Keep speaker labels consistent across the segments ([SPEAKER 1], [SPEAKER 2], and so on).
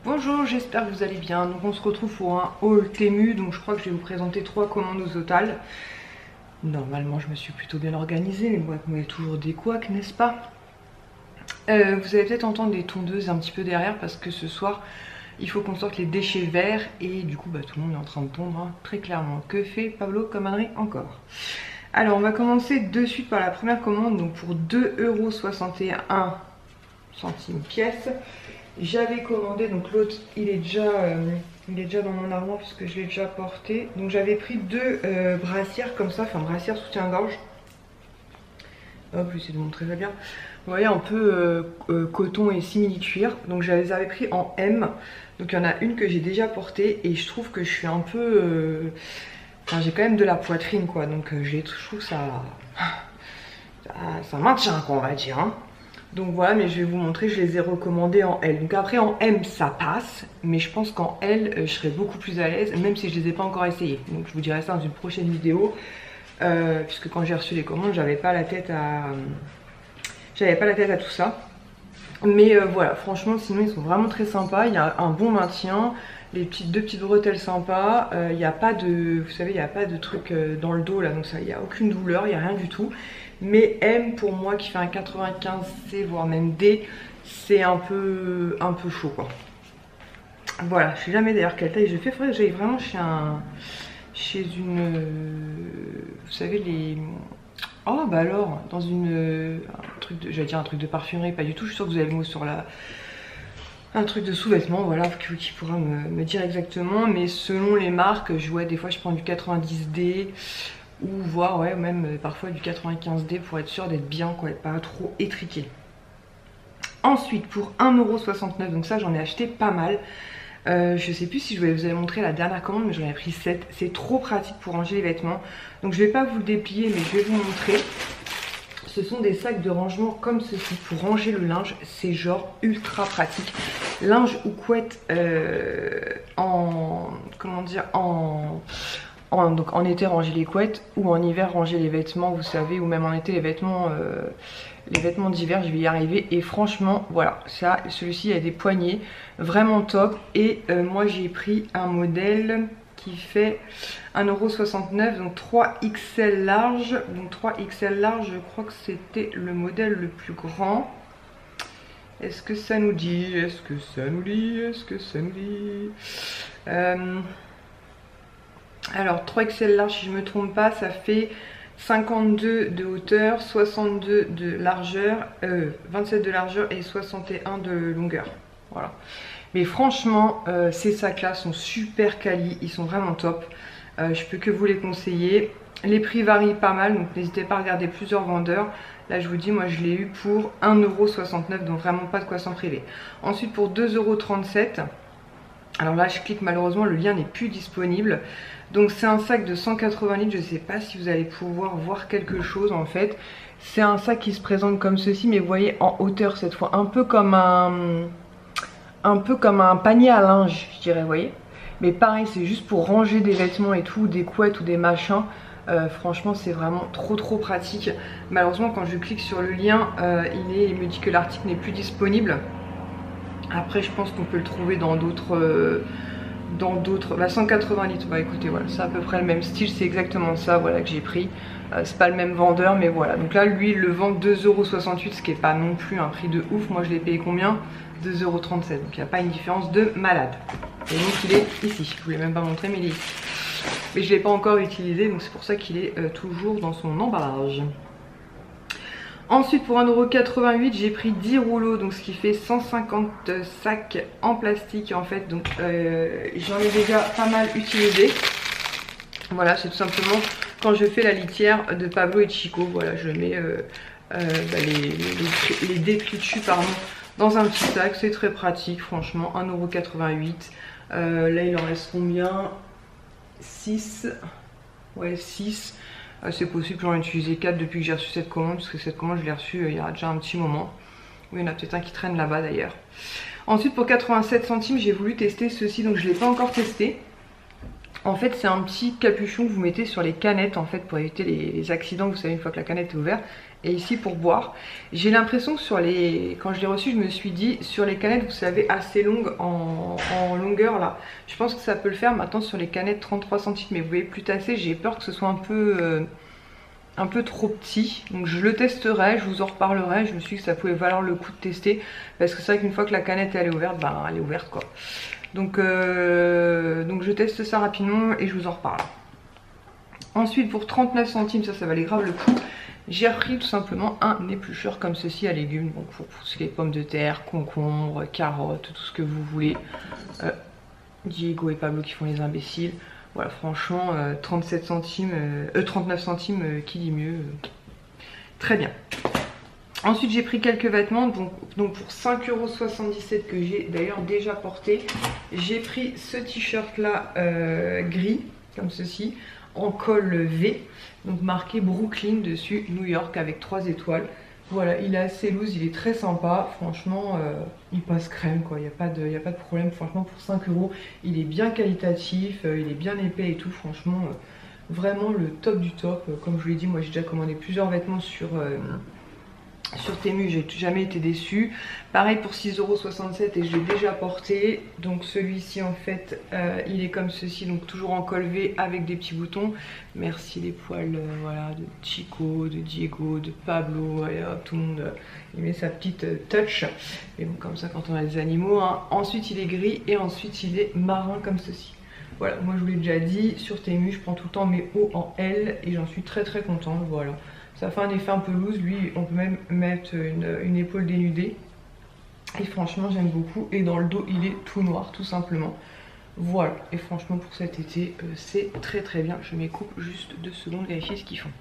[SPEAKER 1] Bonjour, j'espère que vous allez bien. Donc on se retrouve pour un haul Temu. Donc je crois que je vais vous présenter 3 commandes au total. Normalement je me suis plutôt bien organisée, mais bon, il y a toujours des couacs, n'est-ce pas? Vous allez peut-être entendre des tondeuses un petit peu derrière parce que ce soir il faut qu'on sorte les déchets verts et du coup tout le monde est en train de tondre, hein, très clairement. Que fait Pablo Commanderie encore? Alors on va commencer de suite par la première commande, donc pour 2,61 € pièce. J'avais commandé, donc l'autre il est déjà dans mon armoire puisque je l'ai déjà porté. Donc j'avais pris deux brassières comme ça, enfin brassière soutien-gorge. Hop, je vais essayer de vous montrer ça bien. Vous voyez, un peu coton et simili-cuir. Donc je les avais pris en M. Donc il y en a une que j'ai déjà portée et je trouve que je suis un peu... Enfin, j'ai quand même de la poitrine quoi. Donc je trouve ça maintient quoi, on va dire. Hein. Donc voilà, mais je vais vous montrer, je les ai recommandés en L. Donc après en M ça passe, mais je pense qu'en L je serai beaucoup plus à l'aise, même si je les ai pas encore essayés. Donc je vous dirai ça dans une prochaine vidéo, puisque quand j'ai reçu les commandes, j'avais pas la tête à tout ça. Mais voilà, franchement, sinon ils sont vraiment très sympas. Il y a un bon maintien, deux petites bretelles sympas. Il n'y a pas de, vous savez, il n'y a pas de truc dans le dos là, donc ça, il n'y a aucune douleur, il n'y a rien du tout. Mais M pour moi qui fait un 95C voire même D, c'est un peu chaud quoi. Voilà, je sais jamais d'ailleurs quelle taille je fais. Faudrait que j'aille vraiment chez une, vous savez les, oh bah alors dans une, un truc de, j'allais dire un truc de parfumerie, pas du tout. Je suis sûre que vous avez le mot sur la, un truc de sous-vêtements, voilà, qui pourra me dire exactement. Mais selon les marques, je vois des fois je prends du 90D. Ou voire ouais, même parfois du 95D pour être sûr d'être bien quoi, et pas trop étriqué. Ensuite pour 1,69 €, donc ça j'en ai acheté pas mal. Je sais plus si je vais vous avez montré la dernière commande, mais j'en ai pris 7. C'est trop pratique pour ranger les vêtements. Donc je vais pas vous le déplier, mais je vais vous montrer. Ce sont des sacs de rangement comme ceci pour ranger le linge. C'est genre ultra pratique. Linge ou couette comment dire, donc en été ranger les couettes ou en hiver ranger les vêtements, vous savez, ou même en été les vêtements d'hiver, je vais y arriver. Et franchement voilà, ça, celui-ci a des poignées vraiment top. Et moi j'ai pris un modèle qui fait 1,69 €, donc 3XL large. Donc 3XL large, je crois que c'était le modèle le plus grand. Est-ce que ça nous dit? Est-ce que ça nous dit? Est-ce que ça nous dit? Alors 3XL large, si je ne me trompe pas, ça fait 52 de hauteur, 62 de largeur, 27 de largeur et 61 de longueur. Voilà. Mais franchement, ces sacs-là sont super quali, ils sont vraiment top. Je peux que vous les conseiller. Les prix varient pas mal, donc n'hésitez pas à regarder plusieurs vendeurs. Là, je vous dis, moi, je l'ai eu pour 1,69 €, donc vraiment pas de quoi s'en priver. Ensuite, pour 2,37 €. Alors là, je clique, malheureusement, le lien n'est plus disponible. Donc c'est un sac de 180 litres, je ne sais pas si vous allez pouvoir voir quelque chose en fait. C'est un sac qui se présente comme ceci, mais vous voyez en hauteur cette fois, un peu comme un panier à linge, je dirais, vous voyez. Mais pareil, c'est juste pour ranger des vêtements et tout, des couettes ou des machins. Franchement, c'est vraiment trop pratique. Malheureusement, quand je clique sur le lien, il me dit que l'article n'est plus disponible. Après, je pense qu'on peut le trouver dans d'autres... 180 litres, bah écoutez, voilà, c'est à peu près le même style, c'est exactement ça, voilà, que j'ai pris. C'est pas le même vendeur, mais voilà. Donc là, lui, il le vend 2,68 €, ce qui est pas non plus un prix de ouf. Moi, je l'ai payé combien? 2,37 €. Donc il n'y a pas une différence de malade. Et donc il est ici. Je vous l'ai même pas montré, mais il est ici. Mais je l'ai pas encore utilisé, donc c'est pour ça qu'il est toujours dans son emballage. Ensuite pour 1,88 €, j'ai pris 10 rouleaux, donc ce qui fait 150 sacs en plastique en fait. Donc j'en ai déjà pas mal utilisé. Voilà, c'est tout simplement quand je fais la litière de Pablo et Chico. Voilà, je mets les dépris dessus, pardon, dans un petit sac. C'est très pratique, franchement. 1,88 €. Là il en reste combien? 6. Ouais, 6. C'est possible, j'en ai utilisé 4 depuis que j'ai reçu cette commande, parce que cette commande je l'ai reçue il y a déjà un petit moment. Oui, il y en a peut-être un qui traîne là-bas d'ailleurs. Ensuite pour 87 centimes, j'ai voulu tester ceci, donc je ne l'ai pas encore testé. En fait, c'est un petit capuchon que vous mettez sur les canettes en fait pour éviter les accidents, vous savez, une fois que la canette est ouverte. Et ici pour boire. J'ai l'impression que sur les... Quand je l'ai reçu, je me suis dit, sur les canettes, vous savez, assez longues en longueur là. Je pense que ça peut le faire maintenant sur les canettes 33 cm. Mais vous voyez, plus tassé, j'ai peur que ce soit un peu trop petit. Donc je le testerai, je vous en reparlerai. Je me suis dit que ça pouvait valoir le coup de tester. Parce que c'est vrai qu'une fois que la canette elle est ouverte, ben elle est ouverte quoi. Donc je teste ça rapidement et je vous en reparle. Ensuite pour 39 centimes, ça valait grave le coup. J'ai repris tout simplement un éplucheur comme ceci à légumes. Donc pour pousser les pommes de terre, concombres, carottes, tout ce que vous voulez. Diego et Pablo qui font les imbéciles. Voilà, franchement, 37 centimes, 39 centimes, qui dit mieux. Très bien. Ensuite, j'ai pris quelques vêtements, donc pour 5,77 € que j'ai d'ailleurs déjà porté. J'ai pris ce t-shirt là gris, comme ceci, en col V, donc marqué Brooklyn dessus, New York avec 3 étoiles. Voilà, il est assez loose, il est très sympa, franchement, il passe crème quoi, il n'y a pas de problème, franchement pour 5 €, il est bien qualitatif, il est bien épais et tout, franchement, vraiment le top du top. Comme je vous l'ai dit, moi j'ai déjà commandé plusieurs vêtements sur Temu, j'ai jamais été déçue. Pareil pour 6,67 € et je l'ai déjà porté. Donc celui-ci en fait il est comme ceci, donc toujours en col V avec des petits boutons. Merci les poils voilà, de Chico, de Diego, de Pablo, voilà, tout le monde il met sa petite touch. Et bon, comme ça quand on a des animaux hein. Ensuite il est gris et ensuite il est marin comme ceci. Voilà, moi je vous l'ai déjà dit, sur Temu je prends tout le temps mes hauts en L et j'en suis très contente, voilà. Ça fait un effet un peu loose, lui on peut même mettre une épaule dénudée. Et franchement j'aime beaucoup. Et dans le dos il est tout noir tout simplement. Voilà, et franchement pour cet été c'est très bien. Je m'écoupe juste 2 secondes, vérifier ce qu'ils font.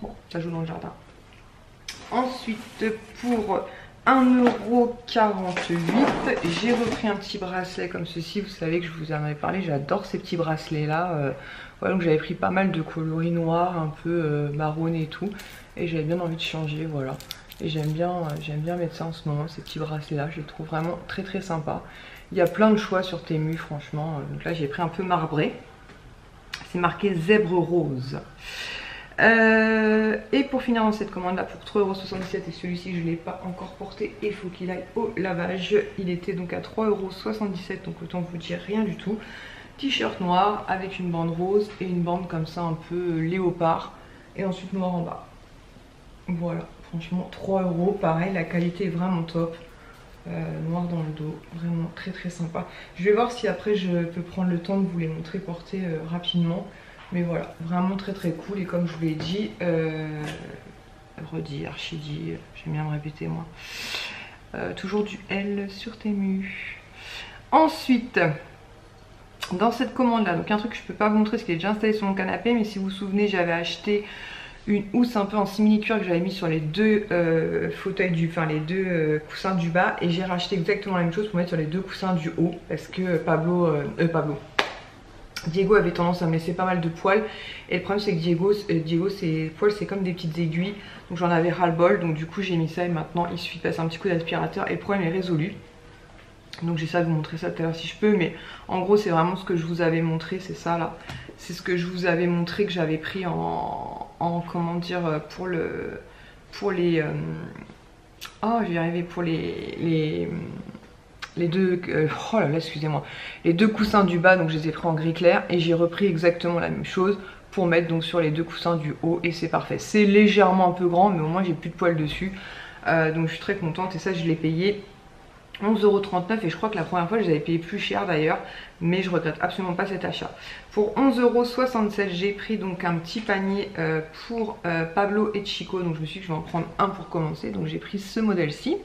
[SPEAKER 1] Bon, ça joue dans le jardin. Ensuite pour 1,48 €, j'ai repris un petit bracelet comme ceci. Vous savez que je vous en avais parlé, j'adore ces petits bracelets là. Voilà, donc j'avais pris pas mal de coloris noirs, un peu marron et tout. Et j'avais bien envie de changer, voilà. Et j'aime bien mettre ça en ce moment, ces petits bracelets là. Je les trouve vraiment très sympa. Il y a plein de choix sur Temu, franchement. Donc là j'ai pris un peu marbré. C'est marqué zèbre rose. Et pour finir dans cette commande là pour 3,77 € et celui-ci je ne l'ai pas encore porté et il faut qu'il aille au lavage. Il était donc à 3,77 €, donc autant vous dire rien du tout. T-shirt noir avec une bande rose et une bande comme ça un peu léopard et ensuite noir en bas. Voilà, franchement 3 €, pareil, la qualité est vraiment top. Noir dans le dos, vraiment très sympa. Je vais voir si après je peux prendre le temps de vous les montrer porter rapidement. Mais voilà, vraiment très cool. Et comme je vous l'ai dit, redit, archi dit, j'aime bien me répéter moi. Toujours du L sur Temu. Ensuite, dans cette commande là, donc un truc que je peux pas vous montrer parce qu'il est déjà installé sur mon canapé. Mais si vous vous souvenez, j'avais acheté une housse un peu en simili-cuir que j'avais mis sur les deux fauteuils du, enfin les deux coussins du bas. Et j'ai racheté exactement la même chose pour mettre sur les deux coussins du haut. Parce que Diego avait tendance à me laisser pas mal de poils. Et le problème c'est que Diego ses poils c'est comme des petites aiguilles. Donc j'en avais ras le bol. Donc du coup j'ai mis ça et maintenant il suffit de passer un petit coup d'aspirateur et le problème est résolu. Donc j'essaie de vous montrer ça tout à l'heure si je peux. Mais en gros c'est vraiment ce que je vous avais montré. C'est ça là. C'est ce que je vous avais montré que j'avais pris en comment dire pour les oh je vais y arriver pour les deux oh là là excusez-moi, les deux coussins du bas. Donc je les ai pris en gris clair et j'ai repris exactement la même chose pour mettre donc sur les deux coussins du haut et c'est parfait. C'est légèrement un peu grand mais au moins j'ai plus de poils dessus, donc je suis très contente. Et ça je l'ai payé 11,39 € et je crois que la première fois je les avais payé plus cher d'ailleurs, mais je regrette absolument pas cet achat. Pour 11,67 € j'ai pris donc un petit panier pour Pablo et Chico. Donc je me suis dit que je vais en prendre un pour commencer. Donc j'ai pris ce modèle-ci.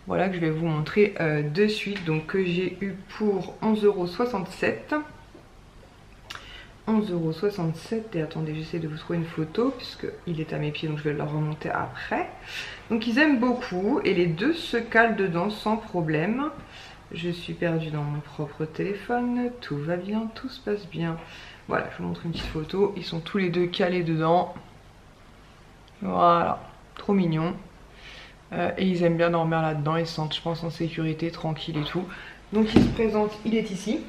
[SPEAKER 1] Voilà, que je vais vous montrer de suite, donc que j'ai eu pour 11,67 €. 11,67 € et attendez, j'essaie de vous trouver une photo puisque il est à mes pieds donc je vais le remonter après. Donc ils aiment beaucoup et les deux se calent dedans sans problème. Je suis perdue dans mon propre téléphone, tout va bien, tout se passe bien. Voilà, je vous montre une petite photo, ils sont tous les deux calés dedans. Voilà, trop mignon. Et ils aiment bien dormir là-dedans, ils se sentent je pense en sécurité, tranquille et tout. Donc il se présente, il est ici.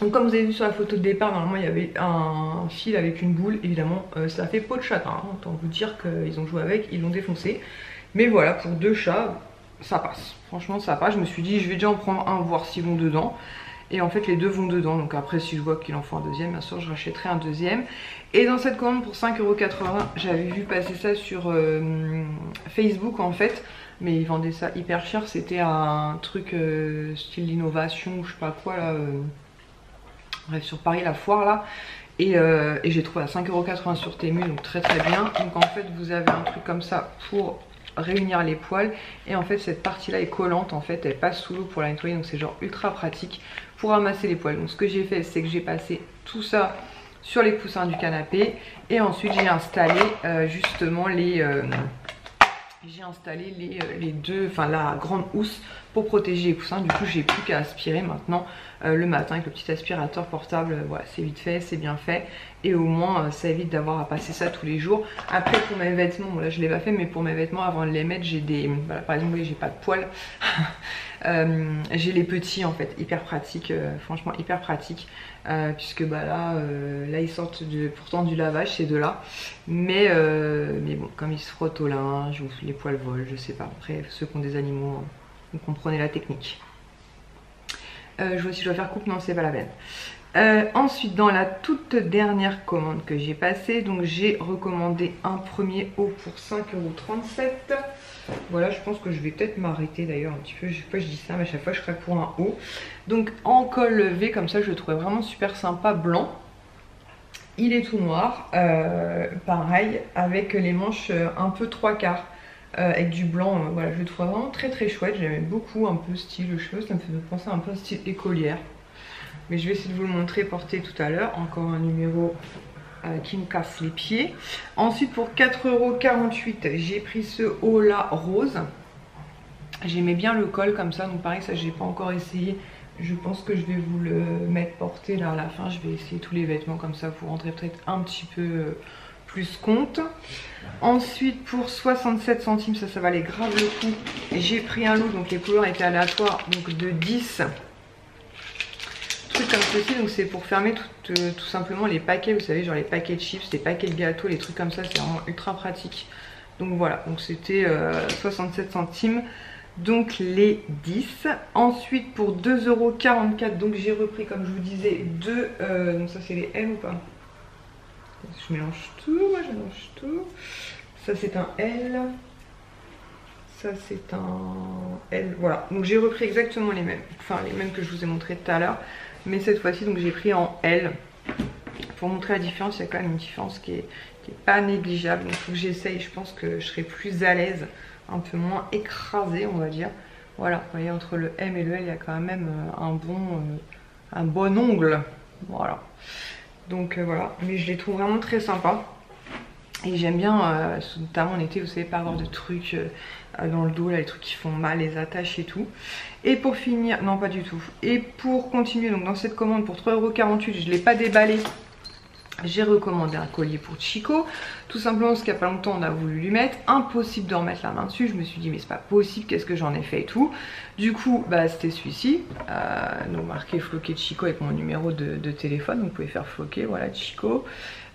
[SPEAKER 1] Donc comme vous avez vu sur la photo de départ, normalement il y avait un fil avec une boule, évidemment ça fait peau de chagrin, hein. Autant vous dire qu'ils ont joué avec, ils l'ont défoncé. Mais voilà, pour 2 chats, ça passe, franchement ça passe. Je me suis dit je vais déjà en prendre un, voir s'ils vont dedans. Et en fait les 2 vont dedans, donc après si je vois qu'il en faut un deuxième, bien sûr je rachèterai un deuxième. Et dans cette commande pour 5,80 €, j'avais vu passer ça sur Facebook en fait. Mais ils vendaient ça hyper cher, c'était un truc style l'innovation ou je sais pas quoi là. Bref, sur Paris, la foire là. Et j'ai trouvé à 5,80 € sur Temu, donc très très bien. Donc en fait vous avez un truc comme ça pour réunir les poils. Et en fait cette partie là est collante, en fait elle passe sous l'eau pour la nettoyer. Donc c'est genre ultra pratique pour ramasser les poils. Donc ce que j'ai fait, c'est que j'ai passé tout ça sur les coussins du canapé. Et ensuite j'ai installé justement les... j'ai installé les deux, enfin la grande housse pour protéger les coussins. Du coup j'ai plus qu'à aspirer maintenant le matin avec le petit aspirateur portable. Voilà, c'est vite fait, c'est bien fait. Et au moins ça évite d'avoir à passer ça tous les jours. Après pour mes vêtements, bon là je l'ai pas fait, mais pour mes vêtements avant de les mettre, j'ai des... Voilà, par exemple, vous voyez, j'ai pas de poils. J'ai les petits en fait, hyper pratique, franchement hyper pratique. Puisque bah là ils sortent pourtant du lavage ces deux là, mais bon, comme ils se frottent au linge ou les poils volent, je sais pas. Après ceux qui ont des animaux, vous comprenez la technique. Je vois si je dois faire coupe, non c'est pas la peine. Ensuite dans la toute dernière commande que j'ai passée, donc j'ai recommandé un premier haut pour 5,37 €. Voilà, je pense que je vais peut-être m'arrêter d'ailleurs un petit peu. Chaque fois je dis ça, mais à chaque fois je ferai pour un haut. Donc en col levé comme ça, je le trouvais vraiment super sympa, blanc. Il est tout noir, pareil, avec les manches un peu 3/4, avec du blanc. Voilà, je le trouve vraiment très très chouette. J'aime beaucoup, un peu style cheveux, ça me fait penser un peu à style écolière. Mais je vais essayer de vous le montrer porté tout à l'heure. Encore un numéro qui me casse les pieds. Ensuite pour 4,48 €, j'ai pris ce haut là rose. J'aimais bien le col comme ça, donc pareil, ça j'ai pas encore essayé. Je pense que je vais vous le mettre porté là à la fin. Je vais essayer tous les vêtements comme ça, vous rentrez peut-être un petit peu plus compte. Ensuite pour 67 centimes, ça valait grave le coup. J'ai pris un lot, donc les couleurs étaient aléatoires, donc de 10 comme ceci. Donc c'est pour fermer tout simplement les paquets, vous savez, genre les paquets de chips, les paquets de gâteaux, les trucs comme ça, c'est vraiment ultra pratique. Donc voilà, donc c'était 67 centimes, donc les 10. Ensuite pour 2,44 €, donc j'ai repris comme je vous disais deux, donc ça c'est les L ou pas? Je mélange tout, moi je mélange tout. Ça c'est un L, ça c'est un L, voilà. Donc j'ai repris exactement les mêmes, enfin les mêmes que je vous ai montré tout à l'heure. Mais cette fois-ci, donc j'ai pris en L. Pour montrer la différence, il y a quand même une différence qui est pas négligeable. Donc il faut que j'essaye, je pense que je serai plus à l'aise, un peu moins écrasée, on va dire. Voilà, vous voyez, entre le M et le L, il y a quand même un bon ongle. Voilà. Donc voilà, mais je les trouve vraiment très sympas. Et j'aime bien, notamment en été, vous savez, pas avoir de trucs dans le dos, là, les trucs qui font mal, les attaches et tout. Et pour finir, non pas du tout. Et pour continuer, donc dans cette commande pour 3,48 €, je ne l'ai pas déballé. J'ai recommandé un collier pour Chico. Tout simplement parce qu'il n'y a pas longtemps, on a voulu lui mettre. Impossible de remettre la main dessus. Je me suis dit, mais c'est pas possible, qu'est-ce que j'en ai fait et tout. Du coup, bah, c'était celui-ci. Donc marqué floqué de Chico avec mon numéro de téléphone. Donc vous pouvez faire floquer, voilà, Chico.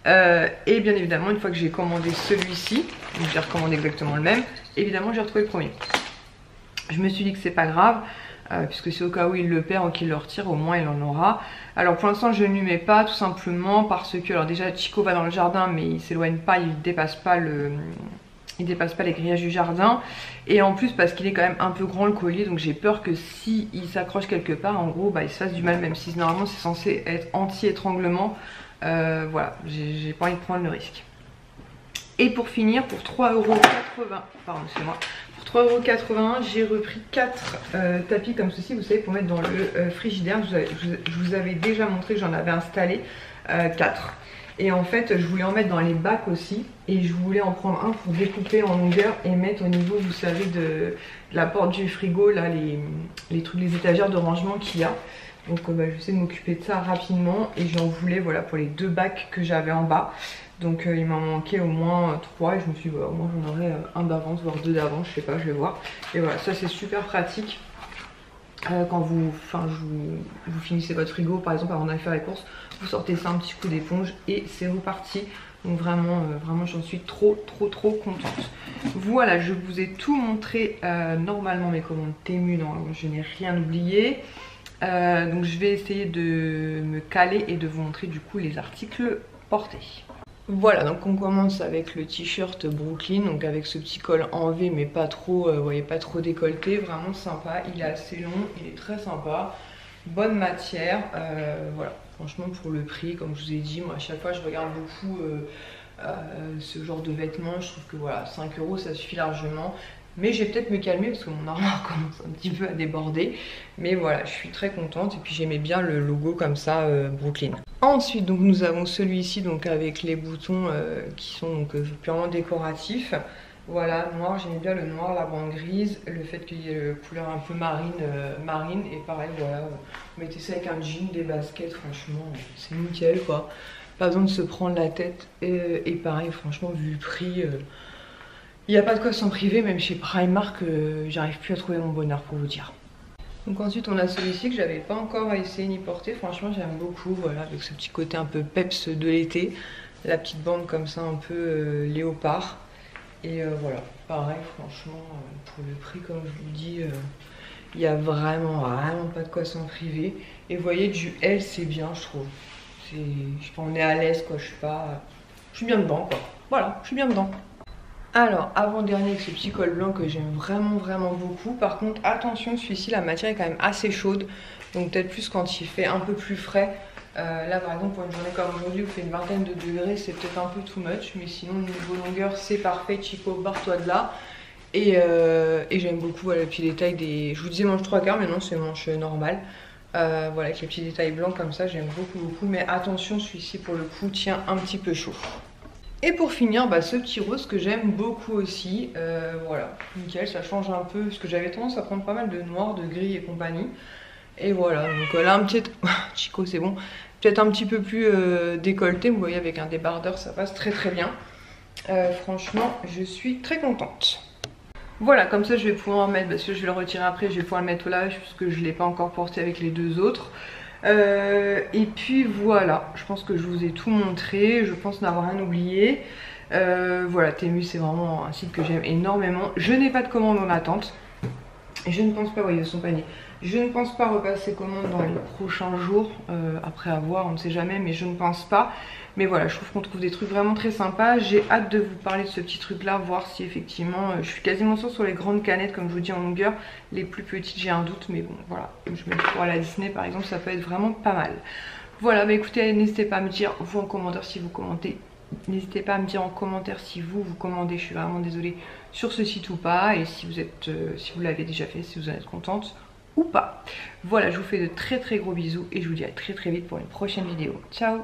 [SPEAKER 1] Et bien évidemment, une fois que j'ai commandé celui-ci, donc j'ai recommandé exactement le même, évidemment j'ai retrouvé le premier. Je me suis dit que c'est pas grave, puisque si au cas où il le perd ou qu'il le retire, au moins il en aura. Alors pour l'instant je ne lui mets pas, tout simplement parce que, alors déjà Chico va dans le jardin, mais il s'éloigne pas, il dépasse pas les grillages du jardin. Et en plus parce qu'il est quand même un peu grand le collier, donc j'ai peur que si il s'accroche quelque part, en gros bah, il se fasse du mal, même si normalement c'est censé être anti-étranglement. Voilà, j'ai pas envie de prendre le risque. Et pour finir, pour 3,80 €, pardon, c'est moi, pour 3,81 €, j'ai repris 4 tapis comme ceci, vous savez, pour mettre dans le frigidaire. Je vous avais déjà montré que j'en avais installé 4. Et en fait, je voulais en mettre dans les bacs aussi. Et je voulais en prendre un pour découper en longueur et mettre au niveau, vous savez, de la porte du frigo, là, les trucs, les étagères de rangement qu'il y a. Donc bah, je vais essayer de m'occuper de ça rapidement. Et j'en voulais, voilà, pour les 2 bacs que j'avais en bas. Donc il m'en manquait au moins 3 et je me suis dit bah, au moins j'en aurais un d'avance, voire 2 d'avance, je sais pas, je vais voir. Et voilà, ça c'est super pratique. Quand vous finissez votre frigo par exemple avant d'aller faire les courses, vous sortez ça un petit coup d'éponge et c'est reparti. Donc vraiment j'en suis trop contente. Voilà, je vous ai tout montré, normalement mes commandes Temu, normalement je n'ai rien oublié. Donc je vais essayer de me caler et de vous montrer du coup les articles portés. Voilà, donc on commence avec le t-shirt Brooklyn, donc avec ce petit col en V mais pas trop, vous voyez, pas trop décolleté, vraiment sympa. Il est assez long, il est très sympa, bonne matière, voilà. Franchement pour le prix, comme je vous ai dit, moi à chaque fois je regarde beaucoup ce genre de vêtements, je trouve que voilà, 5 € ça suffit largement. Mais je vais peut-être me calmer parce que mon armoire commence un petit peu à déborder. Mais voilà, je suis très contente et puis j'aimais bien le logo comme ça, Brooklyn. Ensuite, donc nous avons celui-ci donc avec les boutons qui sont donc purement décoratifs. Voilà, noir, j'aimais bien le noir, la bande grise, le fait qu'il y ait la couleur un peu marine et pareil, voilà, vous mettez ça avec un jean, des baskets, franchement, c'est nickel quoi. Pas besoin de se prendre la tête et pareil, franchement, vu le prix... il n'y a pas de quoi s'en priver, même chez Primark, j'arrive plus à trouver mon bonheur pour vous dire. Donc ensuite on a celui-ci que j'avais pas encore essayé ni porté, franchement j'aime beaucoup, voilà, avec ce petit côté un peu peps de l'été, la petite bande comme ça un peu léopard. Et voilà, pareil franchement, pour le prix comme je vous dis, il n'y a vraiment pas de quoi s'en priver. Et vous voyez, du L c'est bien je trouve, je sais pas, on est à l'aise quoi, je suis bien dedans quoi, voilà, je suis bien dedans. Alors, avant-dernier avec ce petit col blanc que j'aime vraiment beaucoup. Par contre, attention, celui-ci, la matière est quand même assez chaude. Donc peut-être plus quand il fait un peu plus frais. Là, par exemple, pour une journée comme aujourd'hui où il fait une vingtaine de degrés, c'est peut-être un peu too much. Mais sinon, niveau longueur, c'est parfait. Chico, barre-toi de là. Et j'aime beaucoup voilà, le petit détail des... Je vous disais manche 3/4, mais non, c'est manche normale. Voilà, avec les petits détails blancs comme ça, j'aime beaucoup. Mais attention, celui-ci, pour le coup, tient un petit peu chaud. Et pour finir, ce petit rose que j'aime beaucoup aussi, voilà, nickel, ça change un peu, parce que j'avais tendance à prendre pas mal de noir, de gris et compagnie. Et voilà, donc là un petit, Chico c'est bon, peut-être un petit peu plus décolleté, vous voyez avec un débardeur ça passe très bien. Franchement, je suis très contente. Voilà, comme ça je vais pouvoir en mettre, parce que je vais le retirer après, je vais pouvoir le mettre au lavage, puisque je ne l'ai pas encore porté avec les deux autres. Et puis voilà, je pense que je vous ai tout montré, je pense n'avoir rien oublié. Voilà, Temu c'est vraiment un site que j'aime énormément. Je n'ai pas de commande en attente. Je ne pense pas, vous voyez son panier, je ne pense pas repasser commande dans les prochains jours, après avoir, on ne sait jamais, mais je ne pense pas. Mais voilà, je trouve qu'on trouve des trucs vraiment très sympas. J'ai hâte de vous parler de ce petit truc là, voir si effectivement, je suis quasiment sûre sur les grandes canettes comme je vous dis en longueur. Les plus petites j'ai un doute, mais bon voilà, comme je me dis pour aller à Disney par exemple, ça peut être vraiment pas mal. Voilà, écoutez, n'hésitez pas à me dire vous en commentaire si vous commentez. N'hésitez pas à me dire en commentaire si vous commandez, je suis vraiment désolée, sur ce site ou pas, et si vous l'avez déjà fait, si vous en êtes contente ou pas. Voilà, je vous fais de très gros bisous et je vous dis à très vite pour une prochaine vidéo. Ciao!